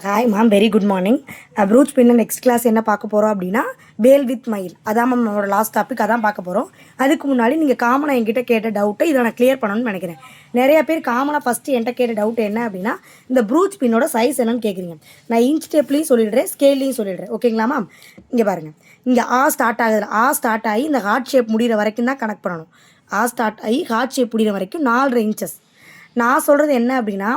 Hi ma'am, very good morning. Brooch பின்ன next class என்ன பார்க்க போகிறோம் அப்படின்னா வேல் வித் மயில். அதான் மேம் நம்மளோட லாஸ்ட் டாபிக், அதான் பார்க்க போகிறோம். அதுக்கு முன்னாடி நீங்கள் காமனாக என்கிட்ட கேட்ட டவுட்டை இதை நான் கிளியர் பண்ணணும்னு நினைக்கிறேன். நிறைய பேர் காமனாக ஃபஸ்ட்டு என்கிட்ட கேட்ட டவுட் என்ன அப்படின்னா இந்த ப்ரூச் பின்னோட சைஸ் என்னன்னு கேட்குறீங்க. நான் இன்ச் டேப்லேயும் சொல்லிடுறேன், ஸ்கேல்லையும் சொல்லிடுறேன். ஓகேங்களா மேம்? இங்கே பாருங்கள், இங்கே ஸ்டார்ட் ஆகுது. ஸ்டார்ட் ஆகி இந்த ஹார்ட் ஷேப் முடிகிற வரைக்கும் தான் கனெக்ட் பண்ணணும். ஸ்டார்ட் ஆகி ஹார்ட் ஷேப் முடிகிற வரைக்கும் 4.5 இன்ச்சஸ். நான் சொல்கிறது என்ன அப்படின்னா,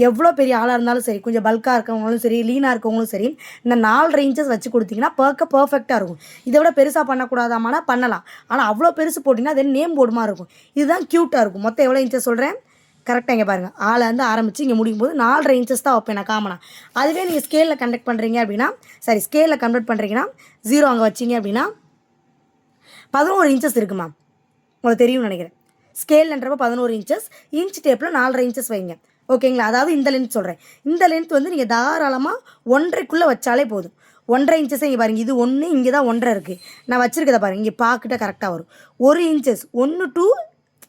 எவ்வளோ பெரிய ஆளாக இருந்தாலும் சரி, கொஞ்சம் பல்காக இருக்கவங்களும் சரி, லீனாக இருக்கவங்களும் சரி, இந்த 4.5 இன்ச்சஸ் வச்சு கொடுத்தீங்கன்னா பர்ஃபெக்டாக இருக்கும். இதை விட பெருசாக பண்ணக்கூடாதாமானா பண்ணலாம். ஆனால் அவ்வளோ பெருசு போட்டிங்கன்னா அது நேம் போர்டு மாதிரி இருக்கும். இதுதான் க்யூட்டாக இருக்கும். மொத்தம் எவ்வளோ இன்ச்சஸ் சொல்கிறேன் கரெக்டாக இங்கே பாருங்கள். ஆளை ஆரம்பித்து இங்கே முடியும் போது 4.5 இன்ச்சஸ் தான் வைப்பேன் நான் காமனாக. அதுவே நீங்கள் ஸ்கேலில் கண்டக்ட் பண்ணுறீங்க அப்படின்னா, ஸ்கேலில் கன்வெர்ட் பண்ணுறீங்கன்னா 0 அங்கே வச்சிங்க அப்படின்னா 11 இன்ச்சஸ் இருக்குது மேம். உங்களுக்கு தெரியும்னு நினைக்கிறேன். ஸ்கேல்ன்றப்போ 11 இன்ச்சஸ், இன்ச் டேப்பில் 4.5 இன்ச்சஸ் வைங்க. ஓகேங்களா? அதாவது இந்த லென்த் சொல்கிறேன். இந்த லென்த் நீங்கள் தாராளமாக 1.5க்குள்ளே வச்சாலே போதும். 1.5 இன்ச்சஸ் இங்கே பாருங்கள், இது 1, இங்கே தான் 1.5 இருக்குது. நான் வச்சுருக்கதை பாருங்கள், இங்கே பார்க்கிட்ட கரெக்டாக வரும். 1 இன்ச்சஸ் 1 to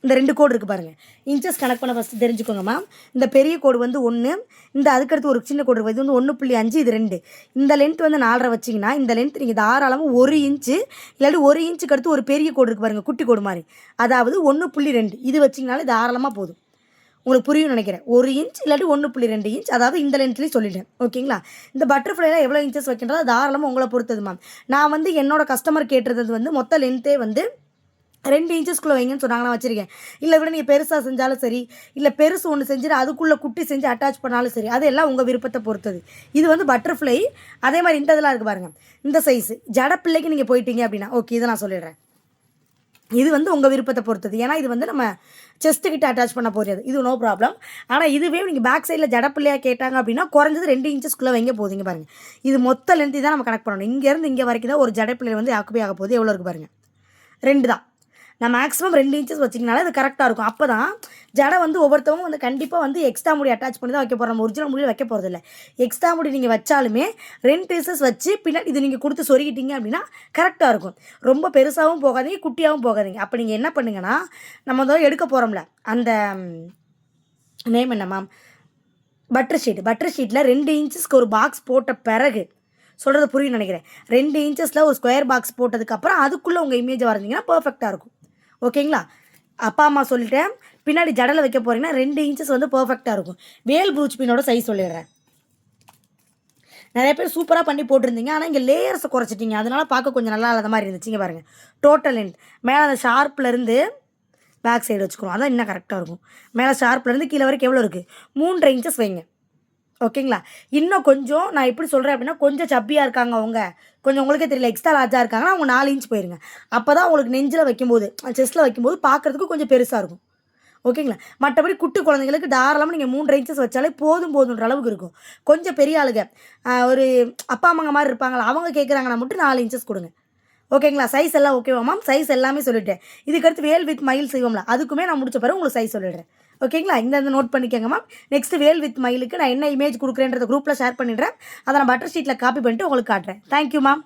இந்த 2 கோடு இருக்குது பாருங்கள். இன்ச்சஸ் கனெக்ட் பண்ண ஃபஸ்ட்டு தெரிஞ்சுக்கோங்க மேம். இந்த பெரிய கோடு 1, இந்த அதுக்கடுத்து ஒரு சின்ன கோடு இருக்குது, இது 1.5, இது 2. இந்த லென்த் 4.5 வச்சிங்கன்னா இந்த லென்த் நீங்கள் தாராளமாக 1 இன்ச்சு இல்லாட்டி 1 இன்ச்சுக்கு அடுத்து ஒரு பெரிய கோடு இருக்குது பாருங்கள், குட்டி கோடு மாதிரி, அதாவது 1.2 இது வச்சிங்கனாலே தாராளமாக போதும். உங்களுக்கு புரியும் நினைக்கிறேன். 1 இன்ச் இல்லாட்டி 1.2 இன்ச், அதாவது இந்த லென்த்லேயும் சொல்லிட்டேன். ஓகேங்களா? இந்த பட்டர்ஃப்ளைலாம் எவ்வளோ இன்ச்சஸ் வைக்கின்றது தாராளமாக உங்களை பொறுத்தது மேம். நான் என்னோட கஸ்டமர் கேட்டுறது மொத்த லென்த்தே 2 இன்ச்சஸ்க்குள்ளே வைங்கன்னு சொன்னாங்க. நான் வச்சுருக்கேன். இல்லை விட நீங்கள் பெருசாக செஞ்சாலும் சரி, இல்லை பெருசு ஒன்று செஞ்சுட்டு அதுக்குள்ளே குட்டி செஞ்சு அட்டாச் பண்ணாலும் சரி, அது எல்லாம் உங்கள் விருப்பத்தை பொறுத்தது. இது பட்டர்ஃப்ளை. அதே மாதிரி இந்த இதெல்லாம் இருக்குது பாருங்கள், இந்த சைஸு ஜடப்பிள்ளைக்கு நீங்கள் போயிட்டீங்க அப்படின்னா ஓகே, இதை நான் சொல்லிடுறேன். இது உங்கள் விருப்பத்தை பொறுத்தது. ஏன்னா இது நம்ம செஸ்ட்டுக்கிட்ட அட்டாச் பண்ண போகிறது, இது நோ ப்ராப்ளம். ஆனால் இதுவே நீங்கள் பேக் சைடில் ஜடப்பிள்ளையாக கேட்டாங்க அப்படின்னா குறைஞ்சது 2 இன்ச்சஸ்க்குள்ளே வைங்க போதுங்க. பாருங்கள், இது மொத்த லென்த்து தான் நம்ம கனெக்ட் பண்ணணும். இங்கேருந்து இங்கே வரைக்கும் தான் ஒரு ஜடப்பிள்ளை ஆக்குப்பை ஆக போகுது. எவ்வளோ இருக்குது பாருங்கள், 2 தான். நான் மேக்ஸிமம் 2 இன்ச்சஸ் வச்சிங்கனால அது கரெக்டாக இருக்கும். அப்போ தான் ஜடை ஒவ்வொருத்தவங்க கண்டிப்பாக எக்ஸ்ட்ரா முடி அட்டாச் பண்ணி தான் வைக்க போகிறோம். நம்ம ஒரிஜினல் முடியில் வைக்க போகிறதில்ல. எக்ஸ்ட்ரா முடி நீங்கள் வச்சாலுமே 2 பீசஸ் வச்சு பின்னாடி இது நீங்கள் கொடுத்து சொருகிட்டீங்க அப்படின்னா கரெக்டாக இருக்கும். ரொம்ப பெருசாகவும் போகாதீங்க, குட்டியாகவும் போகாதீங்க. அப்போ நீங்கள் என்ன பண்ணுங்கன்னா, நம்ம எடுக்க போகிறோம்ல அந்த நேம் என்ன மேம், பட்டர் ஷீட்டில் 2 இன்ச்சஸ்க்கு ஒரு பாக்ஸ் போட்ட பிறகு சொல்கிறது புரியும் நினைக்கிறேன். 2 இன்ச்சஸில் ஒரு ஸ்கொயர் பாக்ஸ் போட்டதுக்கப்புறம் அதுக்குள்ளே உங்கள் இமேஜ் வரைஞ்சிங்கன்னா பர்ஃபெக்டாக இருக்கும். ஓகேங்களா? அப்பா அம்மா சொல்லிட்டேன். பின்னாடி ஜடலை வைக்க போகிறீங்கன்னா 2 இன்ச்சஸ் பர்ஃபெக்டாக இருக்கும். வேல் ப்ரூச் பின்னோட சைஸ் சொல்லிடுறேன். நிறைய பேர் சூப்பராக பண்ணி போட்டிருந்தீங்க, ஆனால் இங்கே லேயர்ஸை குறைச்சிட்டிங்க, அதனால பார்க்க கொஞ்சம் நல்லா இல்லாத மாதிரி இருந்துச்சுங்க. பாருங்கள், டோட்டல் லென்த் மேலே அந்த ஷார்ப்லேருந்து பேக் சைடு வச்சுக்கிறோம், அதான் இன்னும் கரெக்டாக இருக்கும். மேலே ஷார்ப்லேருந்து கீழே வரைக்கும் எவ்வளோ இருக்குது, 3.5 இன்ச்சஸ் வைங்க. ஓகேங்களா? இன்னும் கொஞ்சம் நான் எப்படி சொல்கிறேன் அப்படின்னா, கொஞ்சம் சப்பியாக இருக்காங்க அவங்க, கொஞ்சம் உங்களுக்கே தெரியல எக்ஸ்ட்ரா லார்ஜாக இருக்காங்கன்னா அவங்க 4 இன்ச் போயிருங்க. அப்போ தான் உங்களுக்கு நெஞ்சில் வைக்கும்போது, செஸ்ட்டில் வைக்கும்போது பார்க்குறதுக்கு கொஞ்சம் பெருசாக இருக்கும். ஓகேங்களா? மற்றபடி குட்டி குழந்தைங்களுக்கு தாராளமாக நீங்கள் 3.5 இன்ச்சஸ் வச்சாலே போதுன்ற அளவுக்கு இருக்கும். கொஞ்சம் பெரிய ஆளுங்க, ஒரு அப்பா அம்மாங்க மாதிரி இருப்பாங்களா, அவங்க கேட்குறாங்கன்னா மட்டும் 4 இன்ச்சஸ் கொடுங்க. ஓகேங்களா? சைஸ் எல்லாம் ஓகேவா மேம்? சைஸ் எல்லாமே சொல்லிட்டேன். இதுக்கடுத்து வேல் வித் மயில் செய்வோம்ல, அதுக்குமே நான் முடிச்ச பிறகு உங்களுக்கு சைஸ் சொல்லிடுறேன். ஓகேங்களா? இந்த நோட் பண்ணிக்கோங்க மேம். நெக்ஸ்ட்டு வேல் வித் மயிலுக்கு நான் என்ன இமேஜ் கொடுக்குறேன்றத குரூப்பில் ஷேர் பண்ணிடுறேன். அதை நான் பட்டர் ஷீட்டில் காப்பி பண்ணிட்டு உங்களுக்கு காட்டுறேன். Thank you ma'am.